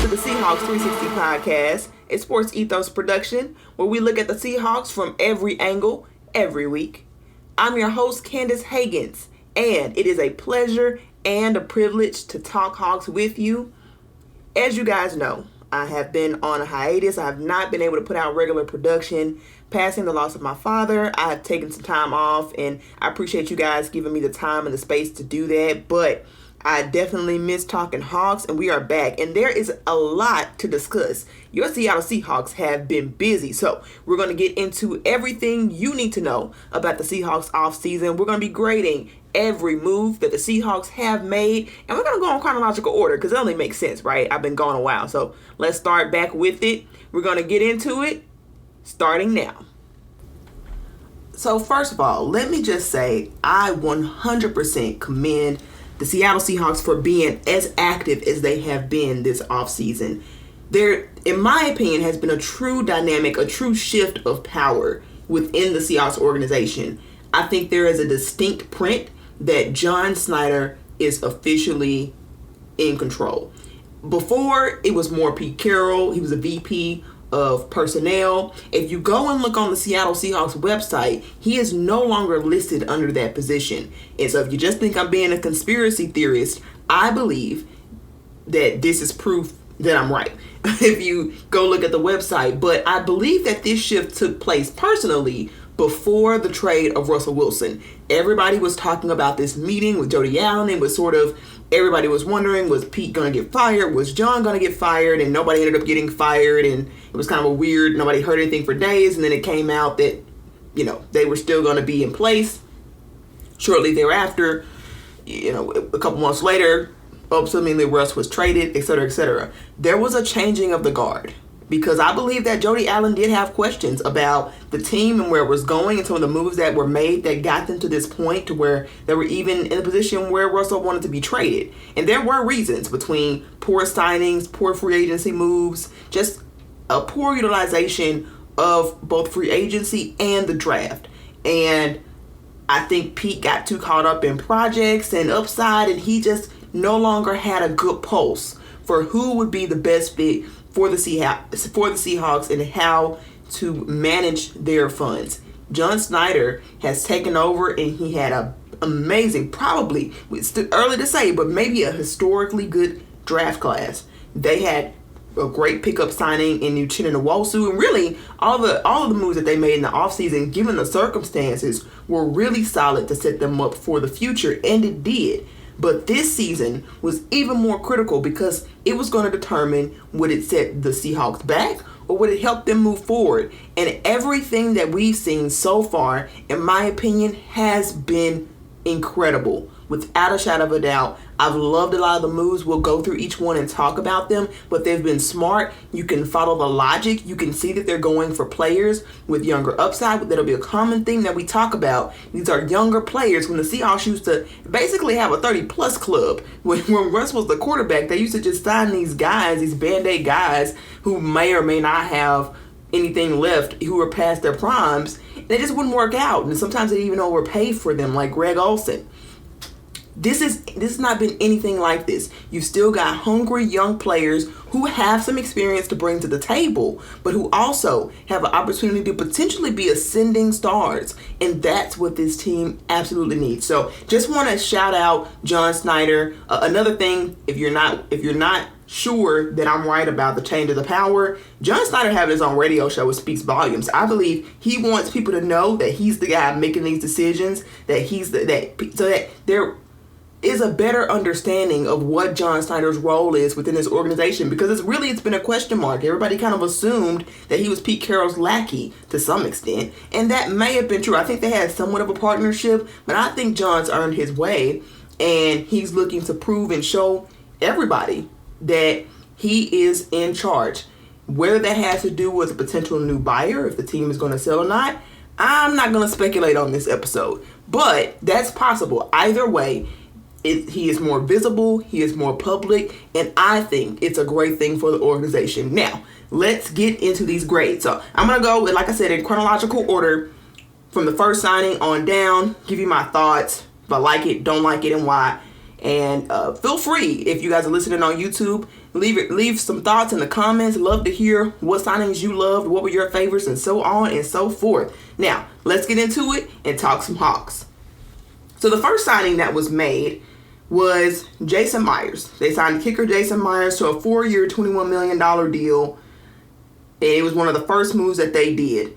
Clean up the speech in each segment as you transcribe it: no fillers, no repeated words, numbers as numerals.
to the Seahawks360 podcast, a SportsEthos production where we look at the Seahawks from every angle, every week. I'm your host, Candace Higgins, and it is a pleasure and a privilege to talk Hawks with you. As you guys know, I have been on a hiatus. I have not been able to put out regular production. Passing the loss of my father, I have taken some time off, and I appreciate you guys giving me the time and the space to do that, but I definitely miss talking Hawks, and we are back, and there is a lot to discuss. Your Seattle Seahawks have been busy, so we're going to get into everything you need to know about the Seahawks offseason. We're going to be grading every move that the Seahawks have made, and we're going to go in chronological order because it only makes sense, right? I've been gone a while, so let's start back with it. We're going to get into it starting now. So first of all, let me just say I 100% commend the Seattle Seahawks for being as active as they have been this offseason. There, in my opinion, has been a true dynamic, a true shift of power within the Seahawks organization. I think there is a distinct print that John Schneider is officially in control. Before, it was more Pete Carroll. He was a VP of personnel. If you go and look on the Seattle Seahawks website, he is no longer listed under that position. And so if you just think I'm being a conspiracy theorist, I believe that this is proof that I'm right. If you go look at the website, but I believe that this shift took place personally before the trade of Russell Wilson. Everybody was talking about this meeting with Jody Allen. It was sort of, everybody was wondering, was Pete going to get fired? Was John going to get fired? And nobody ended up getting fired. And it was kind of a weird, nobody heard anything for days. And then it came out that, they were still going to be in place. Shortly thereafter, a couple months later, ultimately Russ was traded, et cetera, et cetera. There was a changing of the guard, because I believe that Jody Allen did have questions about the team and where it was going and some of the moves that were made that got them to this point to where they were even in a position where Russell wanted to be traded. And there were reasons between poor signings, poor free agency moves, just a poor utilization of both free agency and the draft. And I think Pete got too caught up in projects and upside, and he just no longer had a good pulse for who would be the best fit for the Seahawks and how to manage their funds. John Schneider has taken over, and he had an amazing, probably, it's too early to say, but maybe a historically good draft class. They had a great pickup signing in Uchenna Nwosu, and really all of the moves that they made in the offseason, given the circumstances, were really solid to set them up for the future, and it did. But this season was even more critical because it was going to determine would it set the Seahawks back or would it help them move forward. And everything that we've seen so far, in my opinion, has been incredible. Without a shadow of a doubt, I've loved a lot of the moves. We'll go through each one and talk about them, but they've been smart. You can follow the logic. You can see that they're going for players with younger upside. That'll be a common thing that we talk about. These are younger players. When the Seahawks used to basically have a 30-plus club, when Russ was the quarterback, they used to just sign these guys, these Band-Aid guys who may or may not have anything left, who were past their primes. They just wouldn't work out, and sometimes they even overpaid for them, like Greg Olsen. This has not been anything like this. You've still got hungry young players who have some experience to bring to the table, but who also have an opportunity to potentially be ascending stars. And that's what this team absolutely needs. So just want to shout out John Schneider. Another thing, if you're not sure that I'm right about the change of the power, John Schneider having his own radio show, it speaks volumes. I believe he wants people to know that he's the guy making these decisions, that so that there is a better understanding of what John Schneider's role is within this organization, because it's been a question mark. Everybody kind of assumed that he was Pete Carroll's lackey to some extent, and that may have been true. I think they had somewhat of a partnership, but I think John's earned his way, and he's looking to prove and show everybody that he is in charge. Whether that has to do with a potential new buyer, if the team is going to sell or not, I'm not going to speculate on this episode, but that's possible. Either way, he is more visible, he is more public, and I think it's a great thing for the organization. Now, let's get into these grades. So I'm going to go, like I said, in chronological order from the first signing on down, give you my thoughts, if I like it, don't like it, and why. And feel free, if you guys are listening on YouTube, Leave some thoughts in the comments. Love to hear what signings you loved, what were your favorites, and so on and so forth. Now, let's get into it and talk some Hawks. So the first signing that was made was Jason Myers. They signed kicker Jason Myers to a 4-year, $21 million deal. And it was one of the first moves that they did.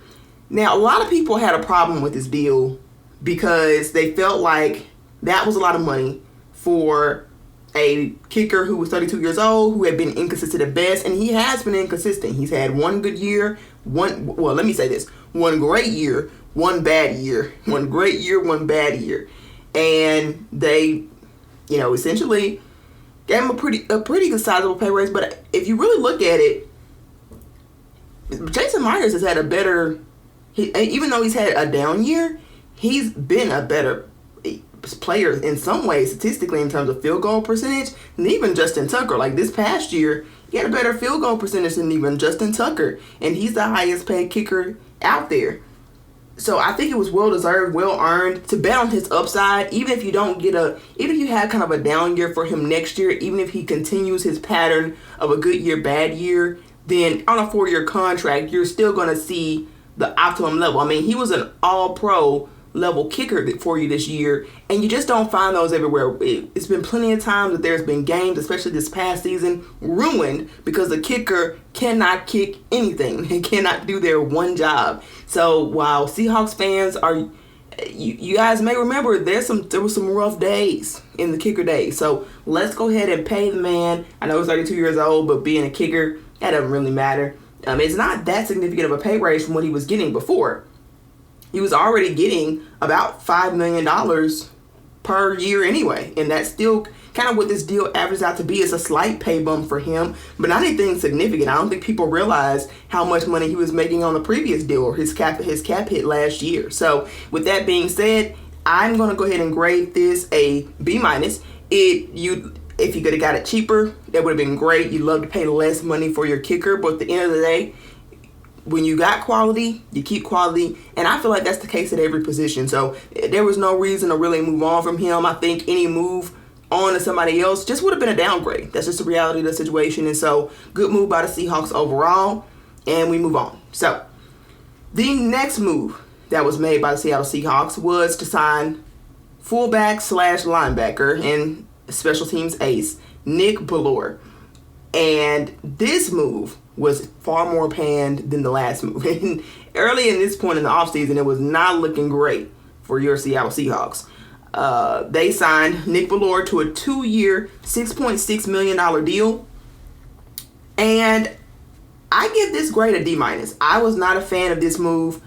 Now, a lot of people had a problem with this deal because they felt like that was a lot of money for a kicker who was 32 years old, who had been inconsistent at best, and he has been inconsistent. He's had one good year, one great year, one bad year, one great year, one bad year. And they, essentially gave him a pretty good sizable pay raise. But if you really look at it, Jason Myers has had a better, even though he's had a down year, he's been a better player in some ways statistically in terms of field goal percentage than even Justin Tucker. Like this past year, he had a better field goal percentage than even Justin Tucker, and he's the highest paid kicker out there. So I think it was well deserved, well earned to bet on his upside. Even if you have kind of a down year for him next year, even if he continues his pattern of a good year, bad year, then on a 4-year contract, you're still going to see the optimum level. I mean, he was an all-pro level kicker for you this year, and you just don't find those everywhere. It's been plenty of times that there's been games, especially this past season, ruined because the kicker cannot kick anything. They cannot do their one job. So while Seahawks fans are, you guys may remember there were some rough days in the kicker days. So let's go ahead and pay the man. I know he's 32 years old, but being a kicker, that doesn't really matter. It's not that significant of a pay raise from what he was getting before. He was already getting about $5 million per year anyway. And that's still kind of what this deal averages out to be. It's a slight pay bump for him, but not anything significant. I don't think people realize how much money he was making on the previous deal, or his cap hit last year. So with that being said, I'm going to go ahead and grade this a B-. If you could have got it cheaper, that would have been great. You'd love to pay less money for your kicker, but at the end of the day, when you got quality, you keep quality, and I feel like that's the case at every position. So there was no reason to really move on from him. I think any move on to somebody else just would have been a downgrade. That's just the reality of the situation. And so good move by the Seahawks overall, and we move on. So the next move that was made by the Seattle Seahawks was to sign fullback/linebacker and special teams ace Nick Bellore. And this move was far more panned than the last move. And early in this point in the offseason, it was not looking great for your Seattle Seahawks. They signed Nick Bellore to a 2-year, $6.6 million deal. And I give this grade a D-. I was not a fan of this move.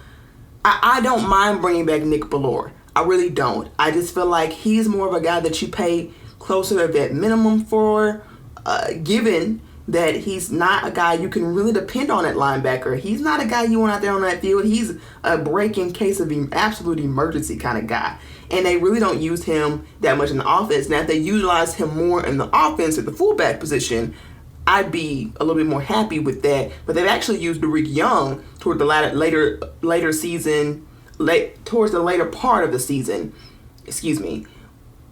I don't mind bringing back Nick Bellore. I really don't. I just feel like he's more of a guy that you pay closer to that minimum for, given that he's not a guy you can really depend on at linebacker. He's not a guy you want out there on that field. He's a break in case of absolute emergency kind of guy. And they really don't use him that much in the offense. Now, if they utilize him more in the offense at the fullback position, I'd be a little bit more happy with that. But they've actually used Derek Young toward the later season, towards the later part of the season. Excuse me.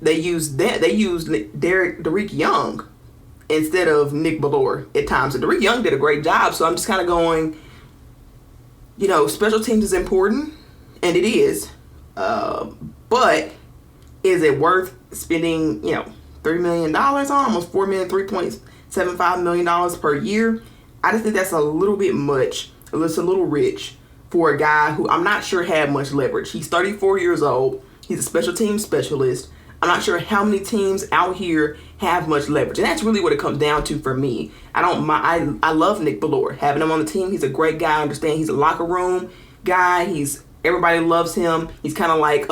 They used Derek Young instead of Nick Bellore at times. So Derek Young did a great job. So I'm just kind of going, special teams is important, and it is. But is it worth spending, $3 million on, almost $4 million, $3.75 million per year? I just think that's a little bit much. It's a little rich for a guy who I'm not sure had much leverage. He's 34 years old. He's a special teams specialist. I'm not sure how many teams out here have much leverage. And that's really what it comes down to for me. I love Nick Bellore. Having him on the team, he's a great guy. I understand he's a locker room guy. Everybody loves him. He's kind of like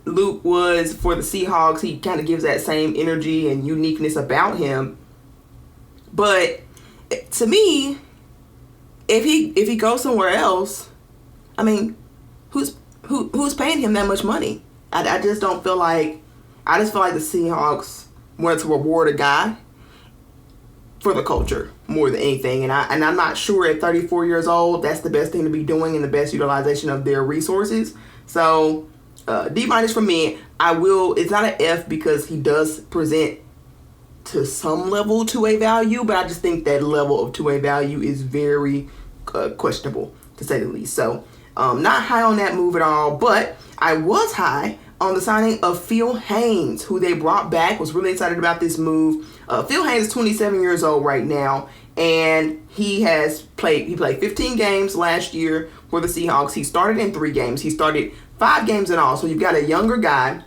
Luke was for the Seahawks. He kind of gives that same energy and uniqueness about him. But to me, if he goes somewhere else, I mean, who's paying him that much money? I just don't feel like. I just feel like the Seahawks wanted to reward a guy for the culture more than anything, and I'm not sure at 34 years old that's the best thing to be doing and the best utilization of their resources. So D- for me. It's not an F because he does present to some level two-way value, but I just think that level of two-way value is very questionable, to say the least. So not high on that move at all, but I was high on the signing of Phil Haynes, who they brought back. Was really excited about this move. Phil Haynes is 27 years old right now, and he played 15 games last year for the Seahawks. He started in 3 games. He started 5 games in all. So you've got a younger guy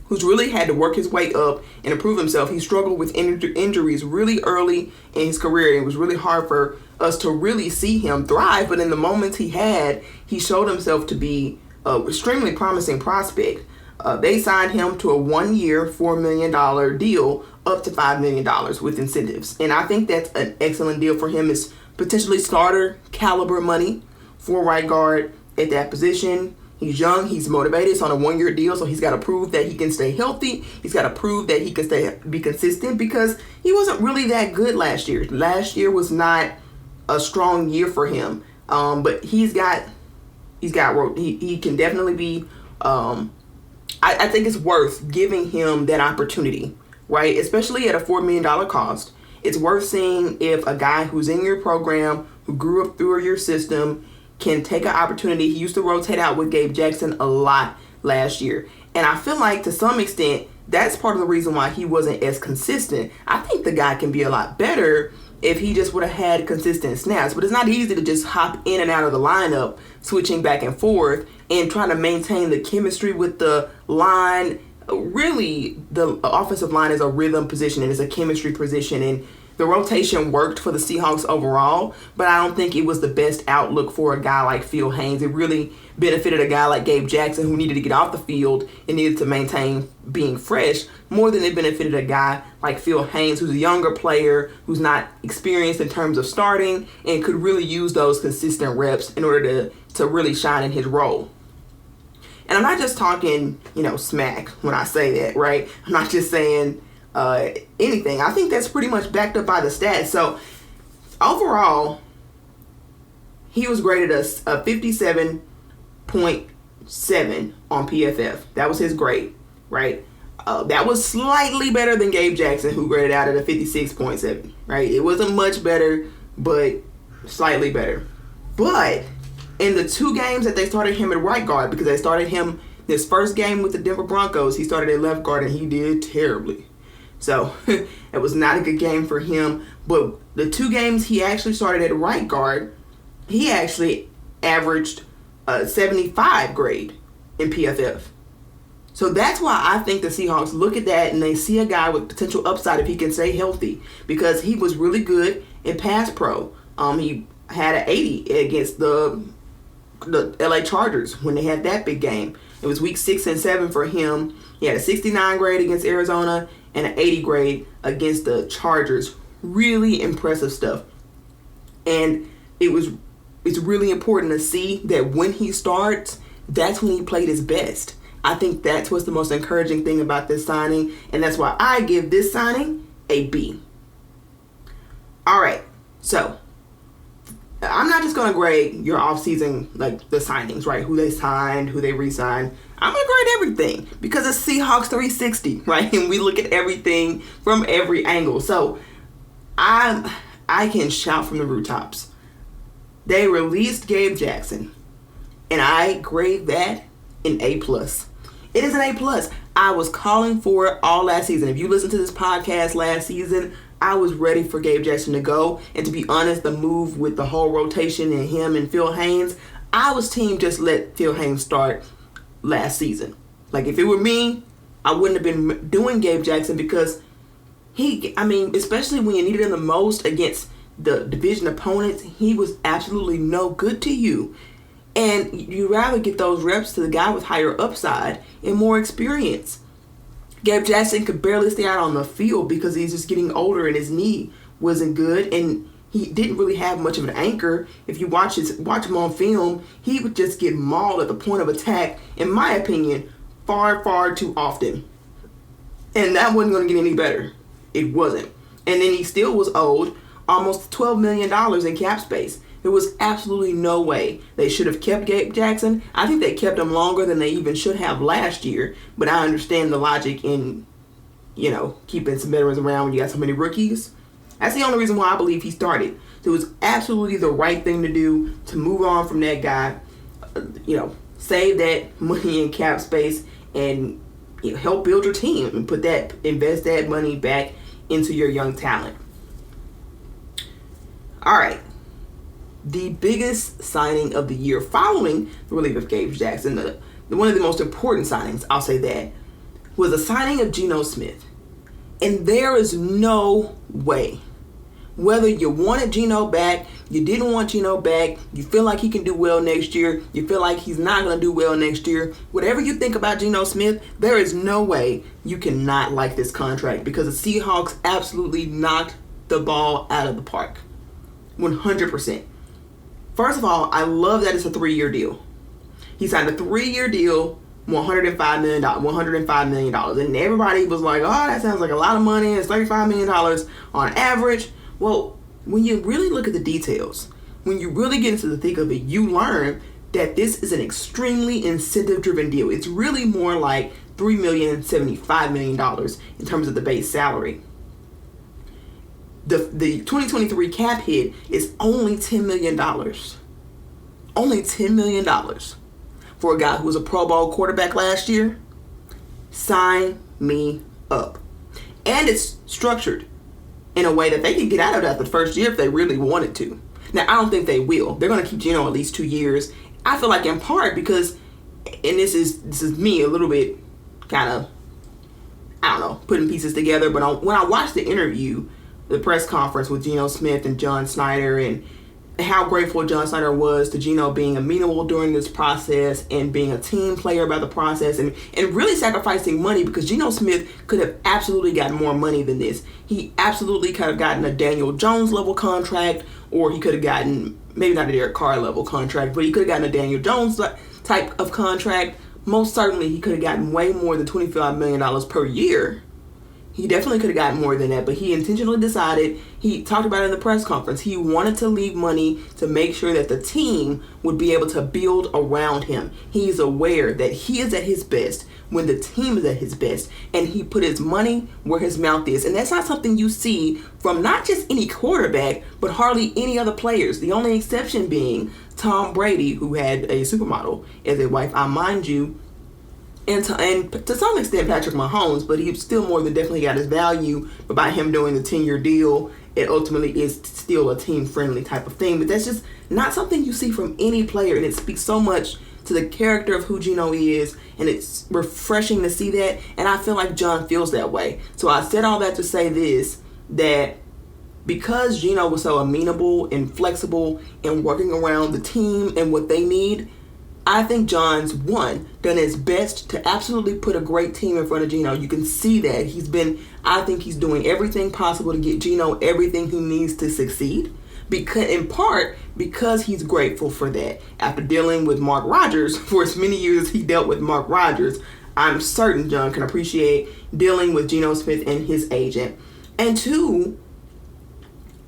who's really had to work his way up and improve himself. He struggled with injuries really early in his career. It was really hard for us to really see him thrive, but in the moments he had, he showed himself to be an extremely promising prospect. They signed him to a 1-year, $4 million deal up to $5 million with incentives. And I think that's an excellent deal for him. It's potentially starter caliber money for right guard at that position. He's young, he's motivated, it's on a 1-year deal, so he's got to prove that he can stay healthy. He's got to prove that he can be consistent, because he wasn't really that good last year. Last year was not a strong year for him, but he can definitely be. I think it's worth giving him that opportunity, right? Especially at a $4 million cost. It's worth seeing if a guy who's in your program, who grew up through your system, can take an opportunity. He used to rotate out with Gabe Jackson a lot last year. And I feel like to some extent, that's part of the reason why he wasn't as consistent. I think the guy can be a lot better if he just would have had consistent snaps. But it's not easy to just hop in and out of the lineup, switching back and forth, and trying to maintain the chemistry with the line. Really, the offensive line is a rhythm position and it's a chemistry position. And the rotation worked for the Seahawks overall, but I don't think it was the best outlook for a guy like Phil Haynes. It really benefited a guy like Gabe Jackson, who needed to get off the field and needed to maintain being fresh, more than it benefited a guy like Phil Haynes, who's a younger player, who's not experienced in terms of starting, and could really use those consistent reps in order to really shine in his role. And I'm not just talking, smack when I say that, right? I'm not just saying anything. I think that's pretty much backed up by the stats. So overall, he was graded a 57.7 on PFF. That was his grade, right? That was slightly better than Gabe Jackson, who graded out at a 56.7, right? It wasn't much better, but slightly better. But in the 2 games that they started him at right guard, because they started him this first game with the Denver Broncos, he started at left guard and he did terribly. So it was not a good game for him. But the 2 games he actually started at right guard, he actually averaged a 75 grade in PFF. So that's why I think the Seahawks look at that and they see a guy with potential upside if he can stay healthy, because he was really good in pass pro. He had an 80 against the LA Chargers when they had that big game. It was week 6 and 7 for him. He had a 69 grade against Arizona and an 80 grade against the Chargers. Really impressive stuff. And it's really important to see that when he starts, that's when he played his best. I think that's what's the most encouraging thing about this signing, and that's why I give this signing a B. All right, so I'm not just going to grade your offseason, like the signings, right? Who they signed, who they re-signed. I'm going to grade everything because it's Seahawks360, right? And we look at everything from every angle. So I can shout from the rooftops. They released Gabe Jackson, and I grade that an A+. It is an A+. I was calling for it all last season. If you listen to this podcast last season, I was ready for Gabe Jackson to go. And to be honest, the move with the whole rotation and him and Phil Haynes, I was team just let Phil Haynes start last season. Like, if it were me, I wouldn't have been doing Gabe Jackson, because especially when you needed him the most against the division opponents, he was absolutely no good to you. And you'd rather get those reps to the guy with higher upside and more experience. Gabe Jackson could barely stay out on the field because he's just getting older and his knee wasn't good, and he didn't really have much of an anchor. If you watch him on film, he would just get mauled at the point of attack, in my opinion, far, far too often. And that wasn't going to get any better. It wasn't. And then he still was owed almost $12 million in cap space. There was absolutely no way they should have kept Gabe Jackson. I think they kept him longer than they even should have last year, but I understand the logic in, keeping some veterans around when you got so many rookies. That's the only reason why I believe he started. So it was absolutely the right thing to do to move on from that guy, save that money in cap space and help build your team and invest that money back into your young talent. All right. The biggest signing of the year following the relief of Gabe Jackson, one of the most important signings, I'll say that, was the signing of Geno Smith. And there is no way, whether you wanted Geno back, you didn't want Geno back, you feel like he can do well next year, you feel like he's not going to do well next year, whatever you think about Geno Smith, there is no way you cannot like this contract because the Seahawks absolutely knocked the ball out of the park. 100%. First of all, I love that it's a 3-year deal. He signed a 3-year deal, $105 million. And everybody was like, oh, that sounds like a lot of money. It's $35 million on average. Well, when you really look at the details, when you really get into the thick of it, you learn that this is an extremely incentive-driven deal. It's really more like $3 million, $75 million in terms of the base salary. The 2023 cap hit is only $10 million. Only $10 million for a guy who was a Pro Bowl quarterback last year. Sign me up. And it's structured in a way that they can get out of that the first year if they really wanted to. Now, I don't think they will. They're going to keep Geno at least 2 years. I feel like in part because, and this is me a little bit kind of, putting pieces together. But when I watched the interview, the press conference with Geno Smith and John Snyder, and how grateful John Snyder was to Geno being amenable during this process and being a team player about the process and really sacrificing money, because Geno Smith could have absolutely gotten more money than this. He absolutely could have gotten a Daniel Jones level contract, or he could have gotten, maybe not a Derek Carr level contract, but he could have gotten a Daniel Jones type of contract. Most certainly he could have gotten way more than $25 million per year. He definitely could have gotten more than that, but he intentionally decided, he talked about it in the press conference, he wanted to leave money to make sure that the team would be able to build around him. He's aware that he is at his best when the team is at his best, and he put his money where his mouth is. And that's not something you see from not just any quarterback, but hardly any other players. The only exception being Tom Brady, who had a supermodel as a wife, I mind you, and to some extent Patrick Mahomes, but he still more than definitely got his value by him doing the 10-year deal. It ultimately is still a team-friendly type of thing, but that's just not something you see from any player, and it speaks so much to the character of who Geno is, and it's refreshing to see that, and I feel like John feels that way. So I said all that to say this, that because Geno was so amenable and flexible in working around the team and what they need, I think John's, done his best to absolutely put a great team in front of Geno. You can see that. I think he's doing everything possible to get Geno everything he needs to succeed. In part because he's grateful for that. After dealing with Mark Rodgers for as many years as he dealt with Mark Rodgers, I'm certain John can appreciate dealing with Geno Smith and his agent. And two,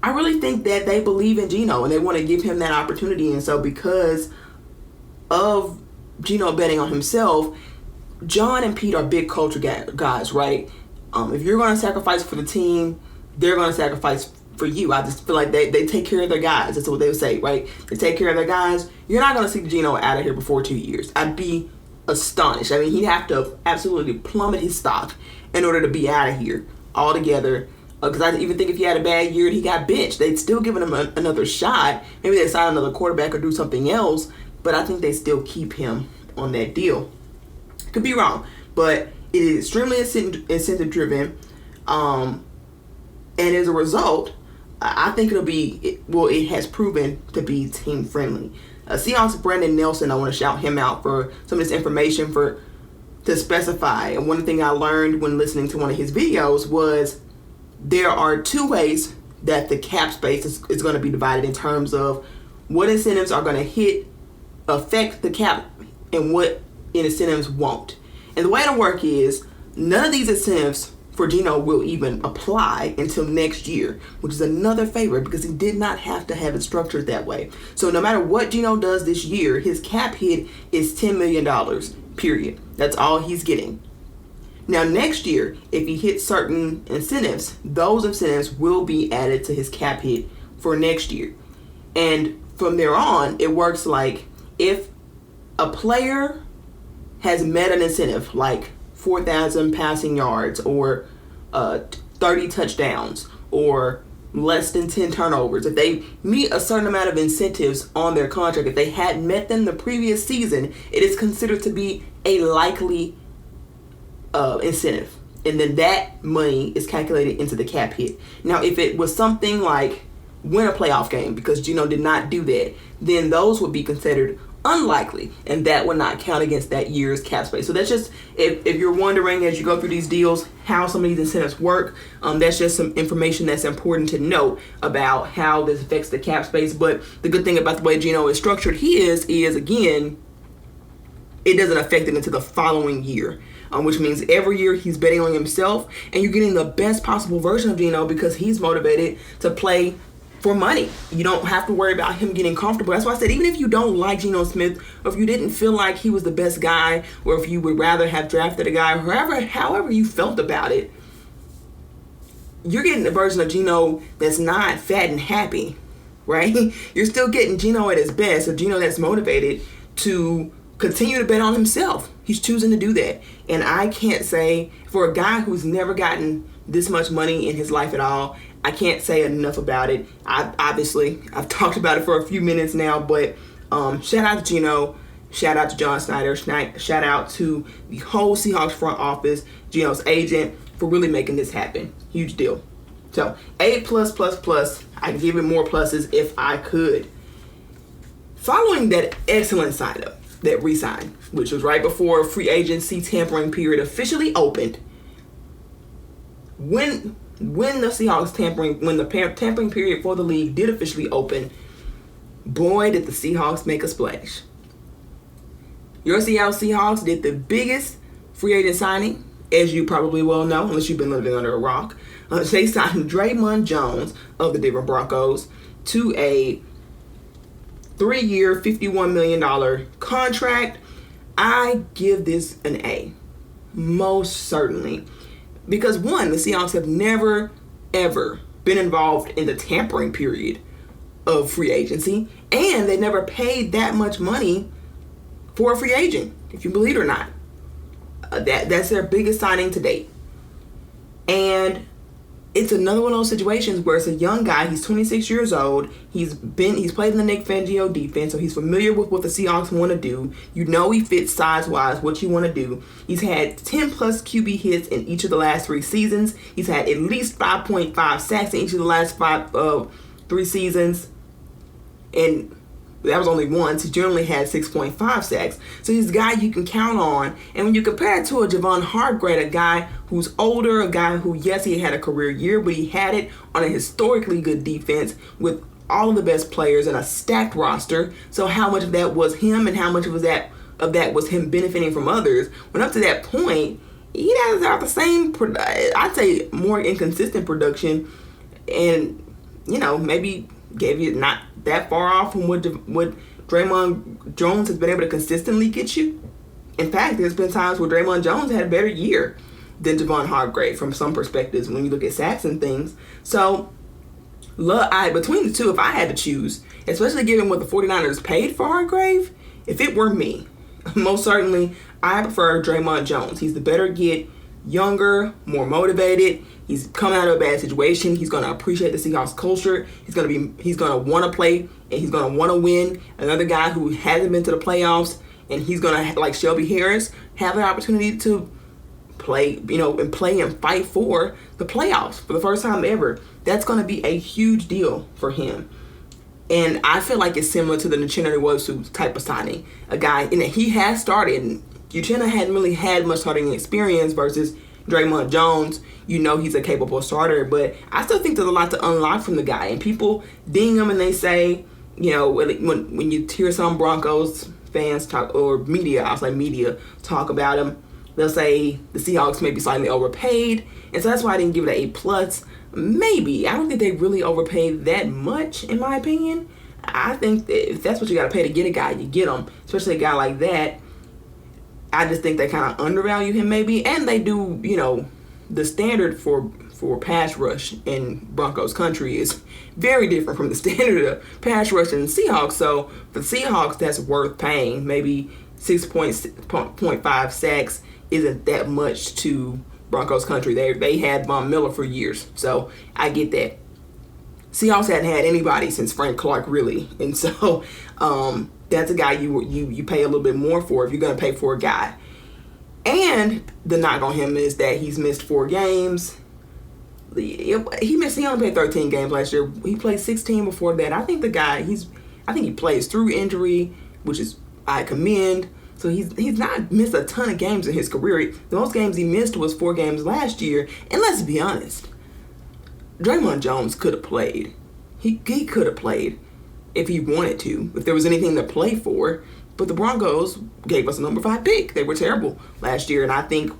I really think that they believe in Geno and they want to give him that opportunity. And so because of Geno betting on himself, John and Pete are big culture guys, right? If you're going to sacrifice for the team, they're going to sacrifice for you. I just feel like they take care of their guys. That's what they would say, right? They take care of their guys. You're not going to see Geno out of here before 2 years. I'd be astonished. I mean, he'd have to absolutely plummet his stock in order to be out of here altogether. Because I even think if he had a bad year and he got benched, they'd still give him another shot. Maybe they'd sign another quarterback or do something else. But I think they still keep him on that deal. Could be wrong, but it is extremely incentive-driven. And as a result, I think it has proven to be team-friendly. Seahawks Brandon Nelson, I want to shout him out for some of this information to specify. And one thing I learned when listening to one of his videos was there are two ways that the cap space is going to be divided in terms of what incentives are going to affect the cap and what incentives won't. And the way it'll work is none of these incentives for Geno will even apply until next year, which is another favor because he did not have to have it structured that way. So no matter what Geno does this year, his cap hit is $10 million, period. That's all he's getting. Now, next year, if he hits certain incentives, those incentives will be added to his cap hit for next year. And from there on, it works like if a player has met an incentive, like 4,000 passing yards or 30 touchdowns or less than 10 turnovers, if they meet a certain amount of incentives on their contract, if they hadn't met them the previous season, it is considered to be a likely incentive. And then that money is calculated into the cap hit. Now, if it was something like win a playoff game, because Geno did not do that, then those would be considered unlikely, and that would not count against that year's cap space. So that's just, if you're wondering as you go through these deals how some of these incentives work, that's just some information that's important to know about how this affects the cap space. But the good thing about the way Geno is structured, he is again, it doesn't affect it until the following year, which means every year he's betting on himself, and you're getting the best possible version of Geno because he's motivated to play for money. You don't have to worry about him getting comfortable. That's why I said, even if you don't like Geno Smith, or if you didn't feel like he was the best guy, or if you would rather have drafted a guy, however you felt about it, you're getting a version of Geno that's not fat and happy, right? You're still getting Geno at his best, a Geno that's motivated to continue to bet on himself. He's choosing to do that. And I can't say, for a guy who's never gotten this much money in his life at all, I can't say enough about it. I've talked about it for a few minutes now, but shout out to Geno, shout out to John Snyder, shout out to the whole Seahawks front office, Geno's agent, for really making this happen. Huge deal. So A+++. I can give it more pluses if I could. Following that excellent sign-up, that re-sign, which was right before free agency tampering period officially opened, when the Seahawks tampering period for the league did officially open, boy, did the Seahawks make a splash. Your Seattle Seahawks did the biggest free agent signing, as you probably well know, unless you've been living under a rock. They signed Draymond Jones of the Denver Broncos to a 3-year, $51 million contract. I give this an A, most certainly. Because one, the Seahawks have never, ever been involved in the tampering period of free agency, and they never paid that much money for a free agent, if you believe it or not. That's their biggest signing to date. And it's another one of those situations where it's a young guy. He's 26 years old. He's played in the Nick Fangio defense, so he's familiar with what the Seahawks want to do. You know he fits size-wise what you want to do. He's had 10-plus QB hits in each of the last 3 seasons. He's had at least 5.5 sacks in each of the last 3 seasons. And that was only once. He generally had 6.5 sacks. So he's a guy you can count on. And when you compare it to a Javon Hargrave, a guy who's older, a guy who, yes, he had a career year, but he had it on a historically good defense with all of the best players and a stacked roster. So how much of that was him and how much of that was him benefiting from others? When up to that point, he has the same, I'd say more inconsistent production, and, maybe gave you not that far off from what Draymond Jones has been able to consistently get you. In fact, there's been times where Draymond Jones had a better year than Javon Hargrave from some perspectives when you look at sacks and things. So, between the two, if I had to choose, especially given what the 49ers paid for Hargrave, if it were me, most certainly I prefer Draymond Jones. He's the better get, younger, more motivated. He's come out of a bad situation. He's going to appreciate the Seahawks culture. He's going to want to play, and he's going to want to win. Another guy who hasn't been to the playoffs, and he's going to, like Shelby Harris, have an opportunity to play, and fight for the playoffs for the first time ever. That's going to be a huge deal for him. And I feel like it's similar to the Uchenna Nwosu type of signing. A guy, and he has started. Uchenna hadn't really had much starting experience versus Draymond Jones. He's a capable starter, but I still think there's a lot to unlock from the guy. And people ding him and they say, when you hear some Broncos fans talk, or media, I'll say media, talk about him, they'll say the Seahawks may be slightly overpaid. And so that's why I didn't give it an A+. Maybe. I don't think they really overpaid that much, in my opinion. I think that if that's what you got to pay to get a guy, you get him, especially a guy like that. I just think they kind of undervalue him maybe. And they do, the standard for pass rush in Broncos country is very different from the standard of pass rush in the Seahawks. So for the Seahawks, that's worth paying. Maybe 6.5 sacks isn't that much to Broncos country. They had Von Miller for years, so I get that. Seahawks hadn't had anybody since Frank Clark, really, and so that's a guy you pay a little bit more for if you're going to pay for a guy. And the knock on him is that he's missed 4 games. He only played 13 games last year. He played 16 before that. I think the guy I think he plays through injury, which is I commend. So he's not missed a ton of games in his career. The most games he missed was 4 games last year. And let's be honest, Draymond Jones could have played. He could have played if he wanted to, if there was anything to play for. But the Broncos gave us a number 5 pick. They were terrible last year, and I think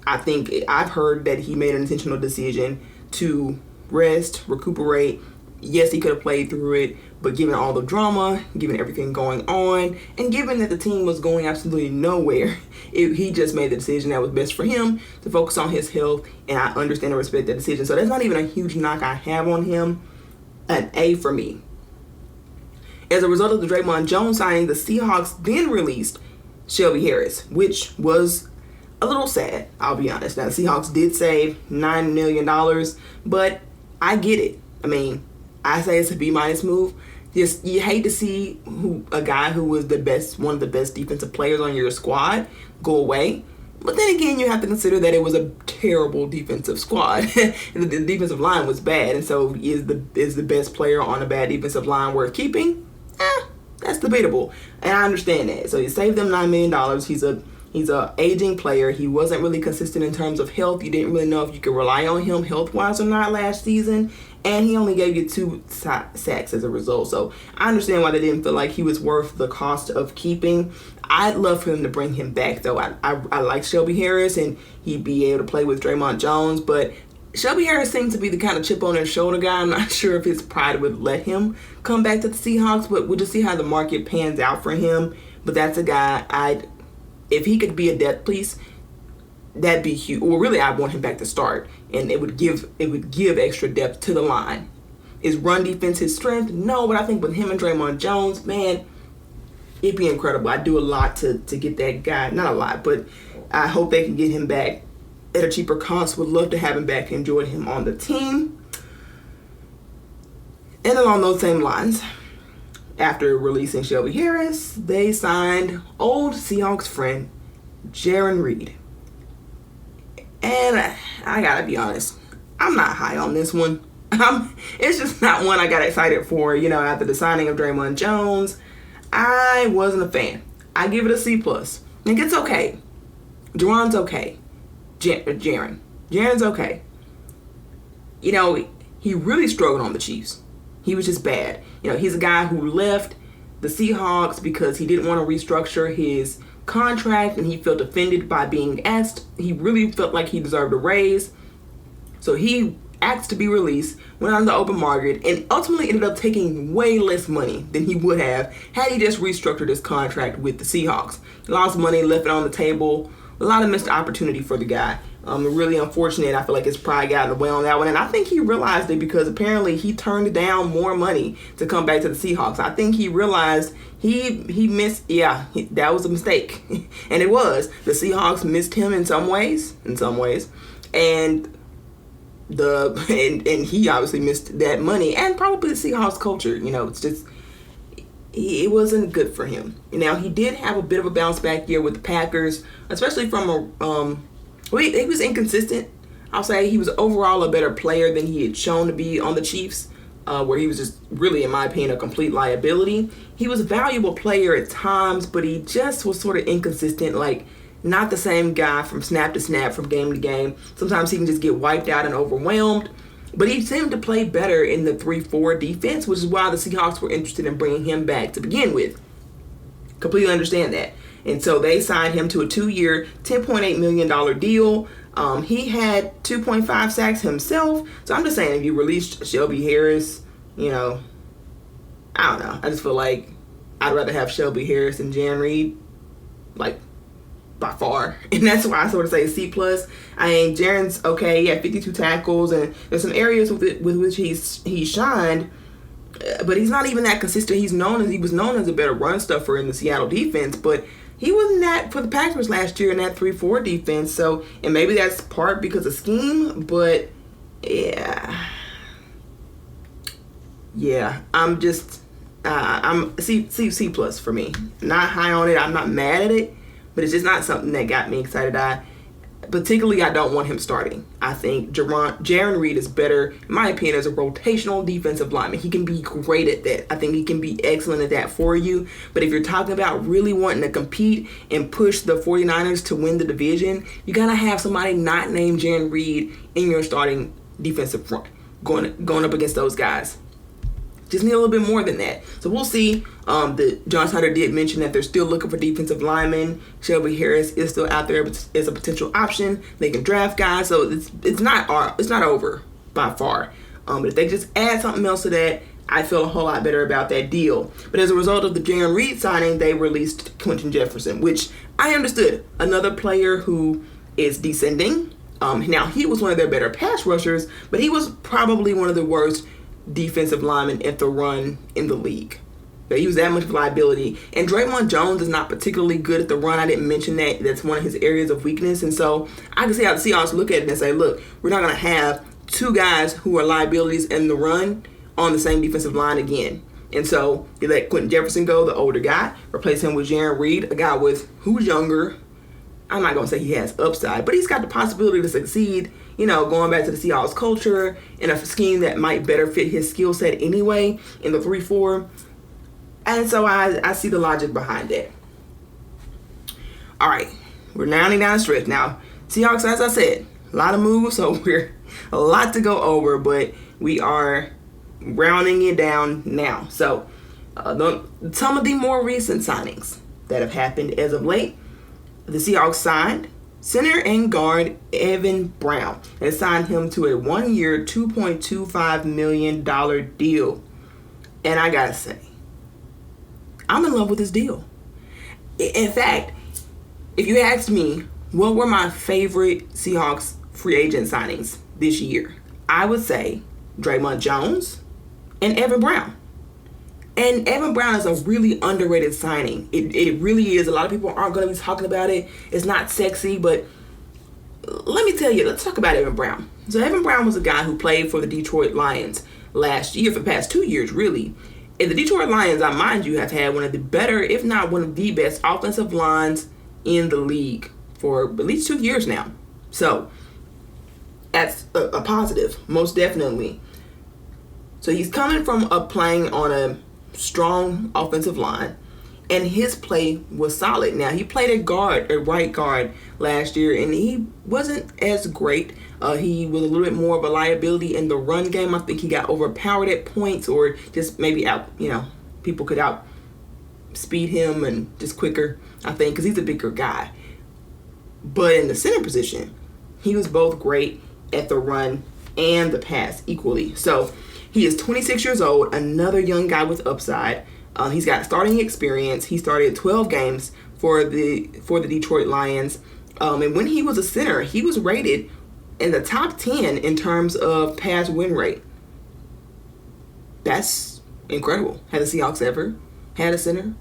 I've heard that he made an intentional decision to rest, recuperate. Yes, he could have played through it, but given all the drama, given everything going on, and given that the team was going absolutely nowhere, he just made the decision that was best for him to focus on his health, and I understand and respect that decision. So that's not even a huge knock I have on him. An A for me. As a result of the Draymond Jones signing, the Seahawks then released Shelby Harris, which was a little sad, I'll be honest. Now, the Seahawks did save $9 million, but I get it. I mean, I say it's a B- move. Just you hate to see a guy who was one of the best defensive players on your squad go away. But then again, you have to consider that it was a terrible defensive squad. The defensive line was bad, and so is the best player on a bad defensive line worth keeping? That's debatable, and I understand that. So you saved them $9 million. He's a aging player. He wasn't really consistent in terms of health. You didn't really know if you could rely on him health-wise or not last season. And he only gave you 2 sacks as a result. So I understand why they didn't feel like he was worth the cost of keeping. I'd love for him to bring him back, though. I like Shelby Harris, and he'd be able to play with Draymond Jones. But Shelby Harris seems to be the kind of chip on his shoulder guy. I'm not sure if his pride would let him come back to the Seahawks, but we'll just see how the market pans out for him. But that's a guy if he could be a depth piece, that'd be huge. Well, really, I want him back to start, and it would give extra depth to the line. Is run defense his strength? No, but I think with him and Draymond Jones, man, it'd be incredible. I'd do a lot to get that guy. Not a lot, but I hope they can get him back at a cheaper cost. Would love to have him back. Enjoyed him on the team. And along those same lines, after releasing Shelby Harris, they signed old Seahawks friend Jarran Reed. And I gotta be honest, I'm not high on this one. It's just not one I got excited for. After the signing of Draymond Jones, I wasn't a fan. I give it a C+. Like, it's okay. Jarran's okay. Jarran's okay. He really struggled on the Chiefs. He was just bad. He's a guy who left the Seahawks because he didn't want to restructure his contract, and he felt offended by being asked. He really felt like he deserved a raise. So he asked to be released, went on the open market, and ultimately ended up taking way less money than he would have had he just restructured his contract with the Seahawks. He lost money, left it on the table. A lot of missed opportunity for the guy. Really unfortunate. I feel like his pride got in the way on that one. And I think he realized it because apparently he turned down more money to come back to the Seahawks. I think he realized he missed. Yeah, that was a mistake. And it was. The Seahawks missed him in some ways. And he obviously missed that money. And probably the Seahawks culture. It's just, it wasn't good for him. Now, he did have a bit of a bounce back year with the Packers, especially from he was inconsistent. I'll say he was overall a better player than he had shown to be on the Chiefs, where he was just really, in my opinion, a complete liability. He was a valuable player at times, but he just was sort of inconsistent, like not the same guy from snap to snap, from game to game. Sometimes he can just get wiped out and overwhelmed. But he seemed to play better in the 3-4 defense, which is why the Seahawks were interested in bringing him back to begin with. Completely understand that. And so they signed him to a 2-year, $10.8 million deal. He had 2.5 sacks himself. So I'm just saying, if you released Shelby Harris, I don't know. I just feel like I'd rather have Shelby Harris and Jarran Reed. Like, by far, and that's why I sort of say C+. I mean, Jaren's okay. He had 52 tackles, and there's some areas with which he shined, but he's not even that consistent. He was known as a better run stuffer in the Seattle defense, but he wasn't that for the Packers last year in that 3-4 defense. So, and maybe that's part because of scheme, but yeah, I'm just I'm C+ for me. Not high on it. I'm not mad at it, but it's just not something that got me excited. Particularly, I don't want him starting. I think Jaren Reed is better, in my opinion, as a rotational defensive lineman. He can be great at that. I think he can be excellent at that for you. But if you're talking about really wanting to compete and push the 49ers to win the division, you got to have somebody not named Jaren Reed in your starting defensive front going up against those guys. Just need a little bit more than that. So we'll see. John Snyder did mention that they're still looking for defensive linemen. Shelby Harris is still out there as a potential option. They can draft guys, so it's not over by far. But if they just add something else to that, I feel a whole lot better about that deal. But as a result of the Jaren Reed signing, they released Quentin Jefferson, which I understood. Another player who is descending. Now, he was one of their better pass rushers, but he was probably one of the worst defensive linemen at the run in the league. But he was that much of a liability. And Draymond Jones is not particularly good at the run. I didn't mention that. That's one of his areas of weakness. And so I can see how the Seahawks look at it and say, look, we're not going to have two guys who are liabilities in the run on the same defensive line again. And so you let Quentin Jefferson go, the older guy, replace him with Jaren Reed, a guy who's younger. I'm not going to say he has upside, but he's got the possibility to succeed, going back to the Seahawks culture in a scheme that might better fit his skill set anyway in the 3-4. And so I see the logic behind that. All right, we're rounding down the stretch. Now, Seahawks, as I said, a lot of moves, so we're a lot to go over, but we are rounding it down now. So some of the more recent signings that have happened as of late, the Seahawks signed center and guard Evan Brown and signed him to a 1-year, $2.25 million deal. And I gotta say, I'm in love with this deal. In fact, if you asked me what were my favorite Seahawks free agent signings this year, I would say Draymond Jones and Evan Brown. And Evan Brown is a really underrated signing. It really is. A lot of people aren't going to be talking about it. It's not sexy, but let me tell you, let's talk about Evan Brown. So Evan Brown was a guy who played for the Detroit Lions last year, for the past 2 years, really. And the Detroit Lions, I mind you, have had one of the better, if not one of the best, offensive lines in the league for at least 2 years now. So that's a positive, most definitely. So he's coming from playing on a strong offensive line, and his play was solid. Now, he played at right guard last year, and he wasn't as great. He was a little bit more of a liability in the run game. I think he got overpowered at points, or just maybe people could outspeed him and just quicker, I think, because he's a bigger guy. But in the center position, he was both great at the run and the pass equally. So he is 26 years old, another young guy with upside. He's got starting experience. He started 12 games for the Detroit Lions. And when he was a center, he was rated in the top 10 in terms of pass win rate. That's incredible. Had the Seahawks ever had a center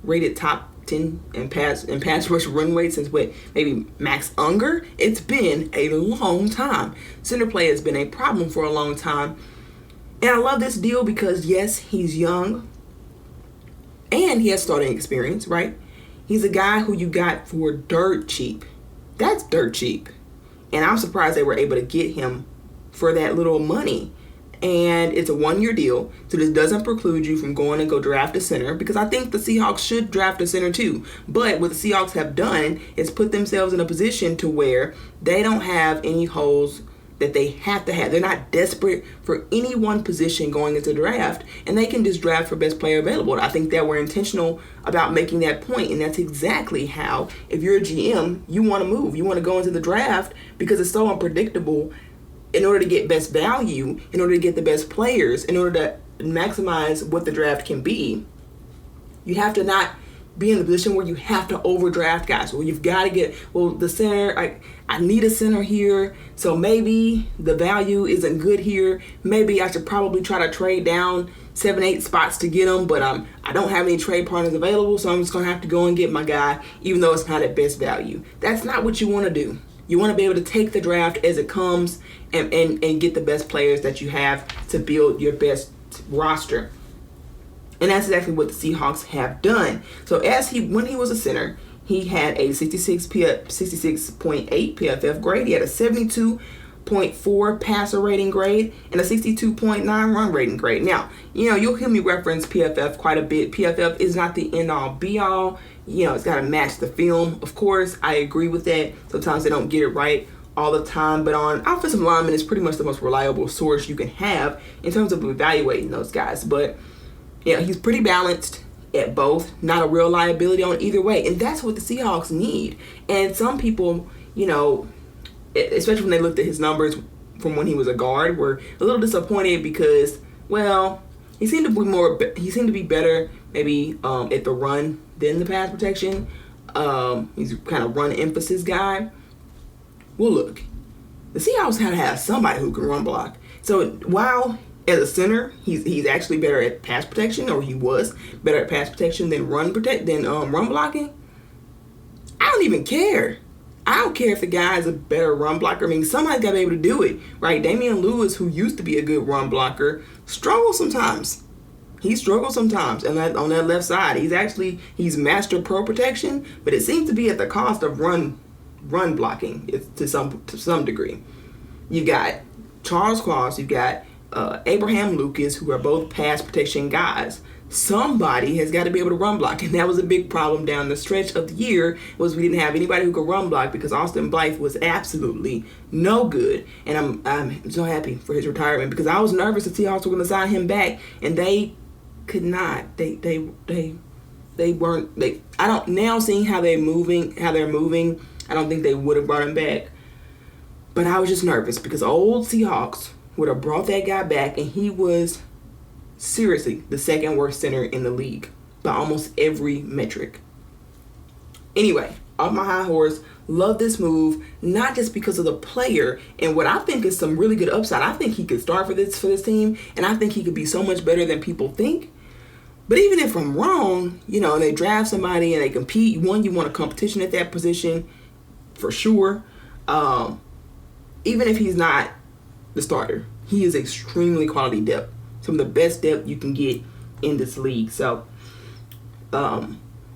rated top 10 in pass rush run rate since maybe Max Unger? It's been a long time. Center play has been a problem for a long time. And I love this deal because, yes, he's young and he has starting experience, right? He's a guy who you got for dirt cheap. That's dirt cheap. And I'm surprised they were able to get him for that little money. And it's a 1-year deal, so this doesn't preclude you from going and go draft a center, because I think the Seahawks should draft a center too. But what the Seahawks have done is put themselves in a position to where they don't have any holes that they have to have. They're not desperate for any one position going into the draft, and they can just draft for best player available. I think that we're intentional about making that point, and that's exactly how, if you're a GM, you want to move. You want to go into the draft because it's so unpredictable. In order to get best value, in order to get the best players, in order to maximize what the draft can be, you have to not be in a position where you have to overdraft guys. Well, you've got to get, the center, I need a center here, so maybe the value isn't good here. Maybe I should probably try to trade down 7-8 spots to get him, but I don't have any trade partners available, so I'm just going to have to go and get my guy, even though it's not at best value. That's not what you want to do. You want to be able to take the draft as it comes and get the best players that you have to build your best roster. And that's exactly what the Seahawks have done. So when he was a center, he had a 66.8 PFF grade. He had a 72.4 passer rating grade and a 62.9 run rating grade. Now, you'll hear me reference PFF quite a bit. PFF is not the end-all, be-all. It's got to match the film. Of course, I agree with that. Sometimes they don't get it right all the time. But on offensive linemen, it's pretty much the most reliable source you can have in terms of evaluating those guys. But he's pretty balanced at both. Not a real liability on either way. And that's what the Seahawks need. And some people, especially when they looked at his numbers from when he was a guard, were a little disappointed because, he seemed to be better maybe at the run than the pass protection. He's kind of run emphasis guy. Well, look, the Seahawks had to have somebody who can run block. So while as a center, he's actually better at pass protection, or he was better at pass protection than run blocking. I don't even care. I don't care if the guy is a better run blocker. I mean, somebody's got to be able to do it, right? Damian Lewis, who used to be a good run blocker, struggles sometimes. He struggles sometimes, and on that left side, he's master pro protection, but it seems to be at the cost of run blocking to some degree. You got Charles Cross, you got Abraham Lucas, who are both pass protection guys. Somebody has got to be able to run block, and that was a big problem down the stretch of the year, was we didn't have anybody who could run block because Austin Blythe was absolutely no good. And I'm so happy for his retirement because I was nervous the Seahawks were going to sign him back, and they could not. They weren't. I don't now seeing how they're moving. I don't think they would have brought him back, but I was just nervous because old Seahawks would have brought that guy back, and he was seriously the second worst center in the league by almost every metric. Anyway, off my high horse, love this move, not just because of the player and what I think is some really good upside. I think he could start for this team, and I think he could be so much better than people think. But even if I'm wrong, and they draft somebody and they compete, you want a competition at that position for sure. Even if he's not the starter, he is extremely quality depth. Some of the best depth you can get in this league. So,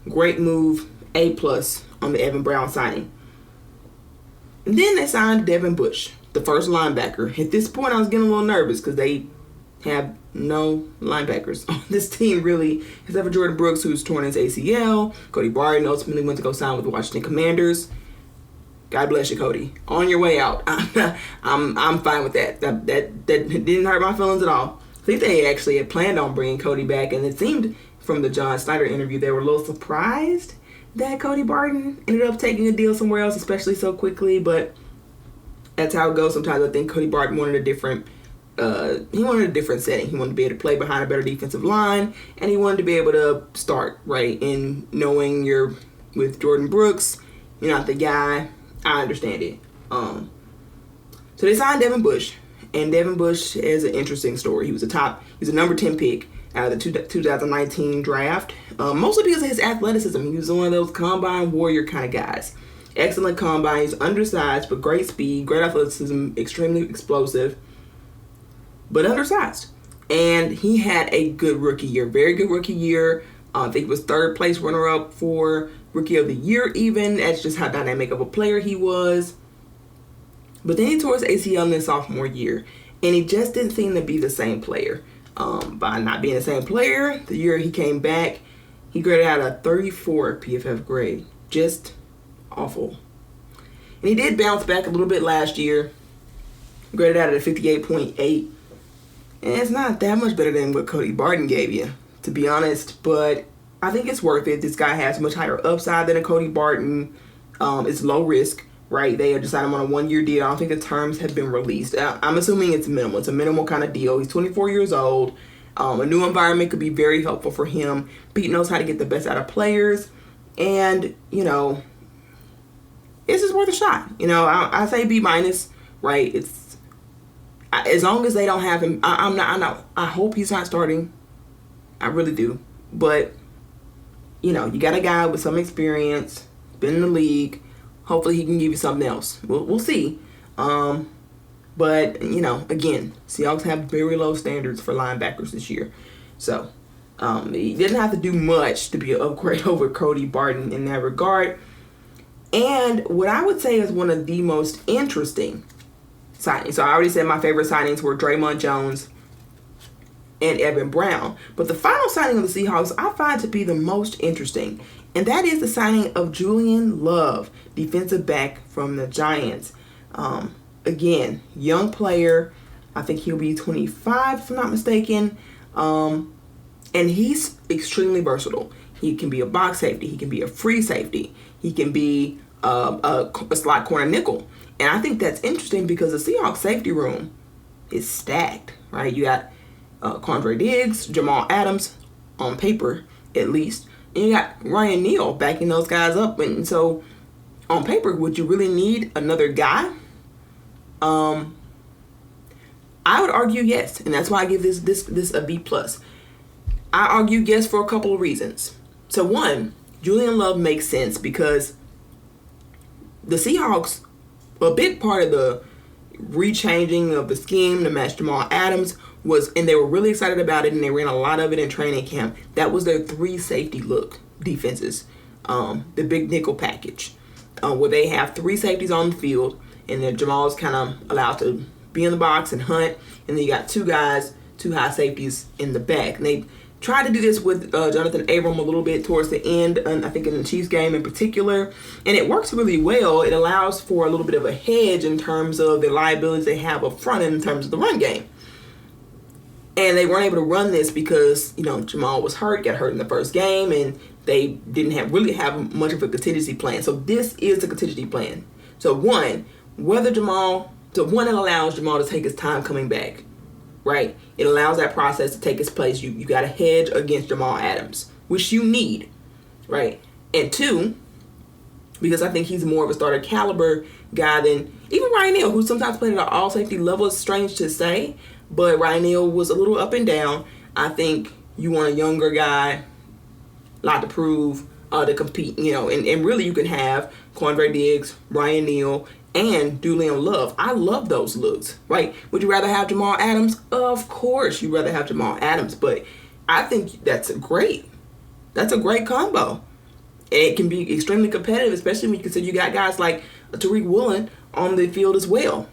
great move, A+ on the Evan Brown signing. And then they signed Devin Bush, the first linebacker. At this point, I was getting a little nervous because they have no linebackers on this team, really, except for Jordan Brooks, who's torn his ACL. Cody Barton ultimately went to go sign with the Washington Commanders. God bless you, Cody. On your way out. I'm fine with that. That didn't hurt my feelings at all. I think they actually had planned on bringing Cody back, and it seemed from the John Snyder interview they were a little surprised that Cody Barton ended up taking a deal somewhere else, especially so quickly. But that's how it goes. Sometimes I think Cody Barton wanted a different setting. He wanted to be able to play behind a better defensive line, and he wanted to be able to start, right? And knowing you're with Jordan Brooks, you're not the guy. I understand it. So they signed Devin Bush, and Devin Bush is an interesting story. He was a number 10 pick out of the 2019 draft, mostly because of his athleticism. He was one of those combine warrior kind of guys. Excellent combine. He's undersized, but great speed, great athleticism, extremely explosive, but undersized. And he had a good rookie year, very good rookie year. I think he was third place runner-up for Rookie of the Year even. That's just how dynamic of a player he was. But then he tore his ACL in his sophomore year, and he just didn't seem to be the same player. By not being the same player, the year he came back, he graded out a 34 PFF grade. Just awful. And he did bounce back a little bit last year, graded out at a 58.8. And it's not that much better than what Cody Barton gave you, to be honest, but I think it's worth it. This guy has much higher upside than a Cody Barton. It's low risk, right? They decided on a 1-year deal. I don't think the terms have been released. I'm assuming it's minimal. It's a minimal kind of deal. He's 24 years old. A new environment could be very helpful for him. Pete knows how to get the best out of players. And, this is worth a shot. I say B-, right? It's as long as they don't have him. I hope he's not starting. I really do. But, you got a guy with some experience, been in the league. Hopefully he can give you something else. We'll see. But, again, Seahawks have very low standards for linebackers this year. So, he didn't have to do much to be an upgrade over Cody Barton in that regard. And what I would say is one of the most interesting signings. So I already said my favorite signings were Draymond Jones and Evan Brown. But the final signing of the Seahawks I find to be the most interesting. And that is the signing of Julian Love, defensive back from the Giants. Again, young player. I think he'll be 25 if I'm not mistaken. And he's extremely versatile. He can be a box safety. He can be a free safety. He can be a slot corner nickel. And I think that's interesting because the Seahawks safety room is stacked, right? You got Quandre Diggs, Jamal Adams, on paper at least. And you got Ryan Neal backing those guys up. And so on paper, would you really need another guy? I would argue yes. And that's why I give this a B+. I argue yes for a couple of reasons. So one, Julian Love makes sense because the Seahawks, a big part of the rechanging of the scheme to match Jamal Adams was, and they were really excited about it, and they ran a lot of it in training camp. That was their 3 safety look defenses, the big nickel package, where they have 3 safeties on the field, and then Jamal's kind of allowed to be in the box and hunt, and then you got 2 guys, 2 high safeties in the back. And they tried to do this with Jonathan Abram a little bit towards the end, I think in the Chiefs game in particular, and it works really well. It allows for a little bit of a hedge in terms of the liabilities they have up front in terms of the run game. And they weren't able to run this because, Jamal was hurt, got hurt in the first game, and they didn't really have much of a contingency plan. So this is the contingency plan. So one, it allows Jamal to take his time coming back. Right? It allows that process to take its place. You got to hedge against Jamal Adams, which you need, right? And 2, because I think he's more of a starter caliber guy than even Ryan Neal, who sometimes played at an all-safety level. It's strange to say, but Ryan Neal was a little up and down. I think you want a younger guy, a lot to prove, to compete, and really you can have Quandre Diggs, Ryan Neal, and Julian Love. I love those looks, right? Would you rather have Jamal Adams? Of course you'd rather have Jamal Adams, but I think that's a great combo. It can be extremely competitive, especially when you consider you got guys like Tariq Woolen on the field as well.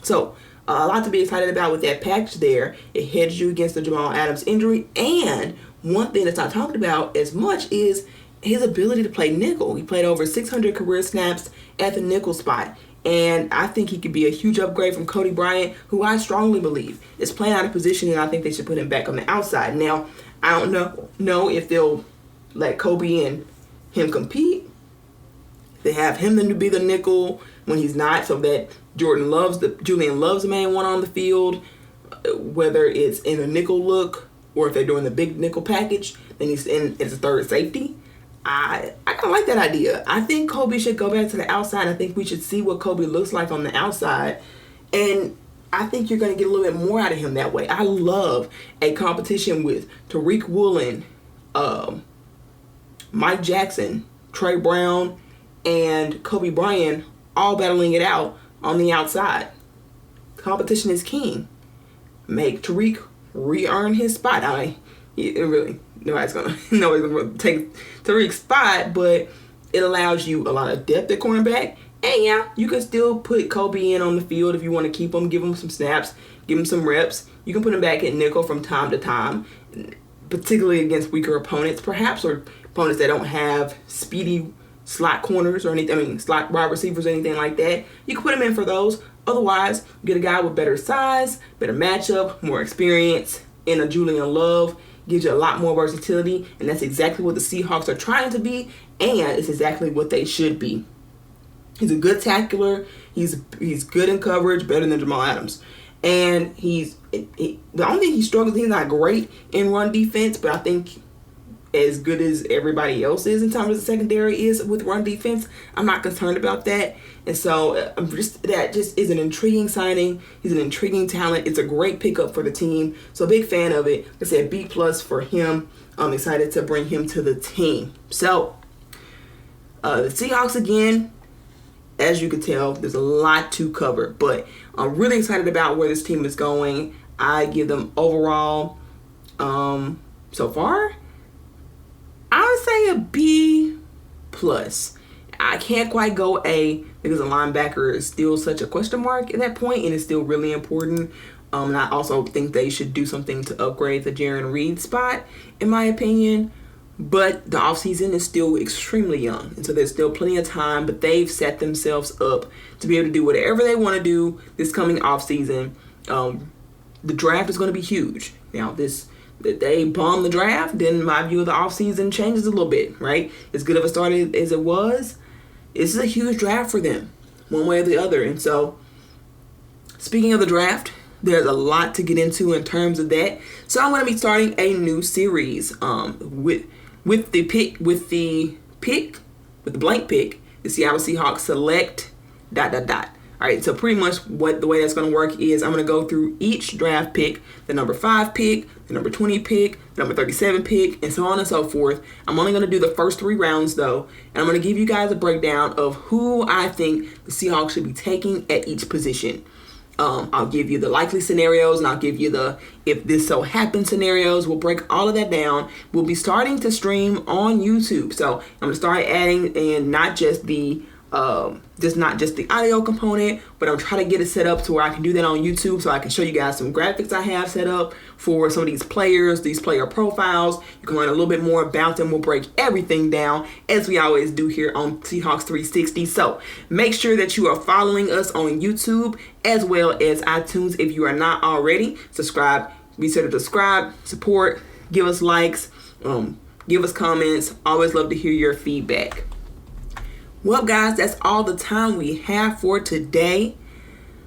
So a lot to be excited about with that package there. It hedges you against the Jamal Adams injury, and one thing that's not talked about as much is his ability to play nickel. He played over 600 career snaps at the nickel spot. And I think he could be a huge upgrade from Cody Bryant, who I strongly believe is playing out of position, and I think they should put him back on the outside. Now, I don't know if they'll let Kobe and him compete. They have him then to be the nickel when he's not, so that Julian Love's the main one on the field, whether it's in a nickel look or if they're doing the big nickel package, then he's in as a third safety. I kind of like that idea. I think Kobe should go back to the outside. I think we should see what Kobe looks like on the outside. And I think you're going to get a little bit more out of him that way. I love a competition with Tariq Woolen, Mike Jackson, Trey Brown, and Kobe Bryant all battling it out on the outside. Competition is king. Make Tariq re-earn his spot. Nobody's gonna take Tariq's spot, but it allows you a lot of depth at cornerback. And yeah, you can still put Kobe in on the field if you want to keep him, give him some snaps, give him some reps. You can put him back at nickel from time to time, particularly against weaker opponents, perhaps, or opponents that don't have speedy slot corners or anything, slot wide receivers or anything like that. You can put him in for those. Otherwise, get a guy with better size, better matchup, more experience, and a Julian Love. Gives you a lot more versatility, and that's exactly what the Seahawks are trying to be, and it's exactly what they should be. He's a good tackler. He's good in coverage, better than Jamal Adams. And the only thing he struggles, he's not great in run defense, but I think as good as everybody else is in terms of the secondary is with run defense, I'm not concerned about that. And so that just is an intriguing signing. He's an intriguing talent. It's a great pickup for the team. So big fan of it. I said B+ for him. I'm excited to bring him to the team. So the Seahawks, again, as you can tell, there's a lot to cover, but I'm really excited about where this team is going. I give them overall, so far, I would say a B+. I can't quite go A because a linebacker is still such a question mark at that point, and it's still really important. And I also think they should do something to upgrade the Jarran Reed spot, in my opinion. But the offseason is still extremely young, and so there's still plenty of time, but they've set themselves up to be able to do whatever they want to do this coming offseason. The draft is going to be huge. Now, they bomb the draft, then my view of the offseason changes a little bit, right? As good of a start as it was, this is a huge draft for them, one way or the other. And so, speaking of the draft, there's a lot to get into in terms of that. So I'm going to be starting a new series with the blank pick, the Seattle Seahawks select ... All right, so pretty much the way that's going to work is I'm going to go through each draft pick, the number 5 pick, the number 20 pick, the number 37 pick, and so on and so forth. I'm only going to do the first 3 rounds, though, and I'm going to give you guys a breakdown of who I think the Seahawks should be taking at each position. I'll give you the likely scenarios, and I'll give you the if this so happens scenarios. We'll break all of that down. We'll be starting to stream on YouTube, so I'm going to start adding in not just the audio component, but I'm trying to get it set up to where I can do that on YouTube, so I can show you guys some graphics I have set up for some of these players, these player profiles. You can learn a little bit more about them. We'll break everything down as we always do here on Seahawks360. So make sure that you are following us on YouTube as well as iTunes if you are not already. Subscribe. Be sure to subscribe, support, give us likes, give us comments. Always love to hear your feedback. Well, guys, that's all the time we have for today.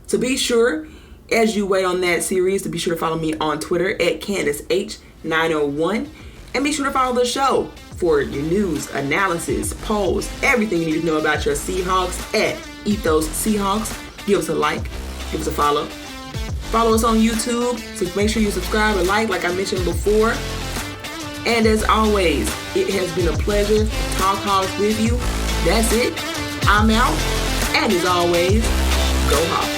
So be sure, as you wait on that series, to be sure to follow me on Twitter at CandaceH901. And be sure to follow the show for your news, analysis, polls, everything you need to know about your Seahawks at Ethos Seahawks. Give us a like, give us a follow. Follow us on YouTube, so make sure you subscribe and like I mentioned before. And as always, it has been a pleasure to talk Hawks with you. That's it. I'm out. And as always, go Hawks.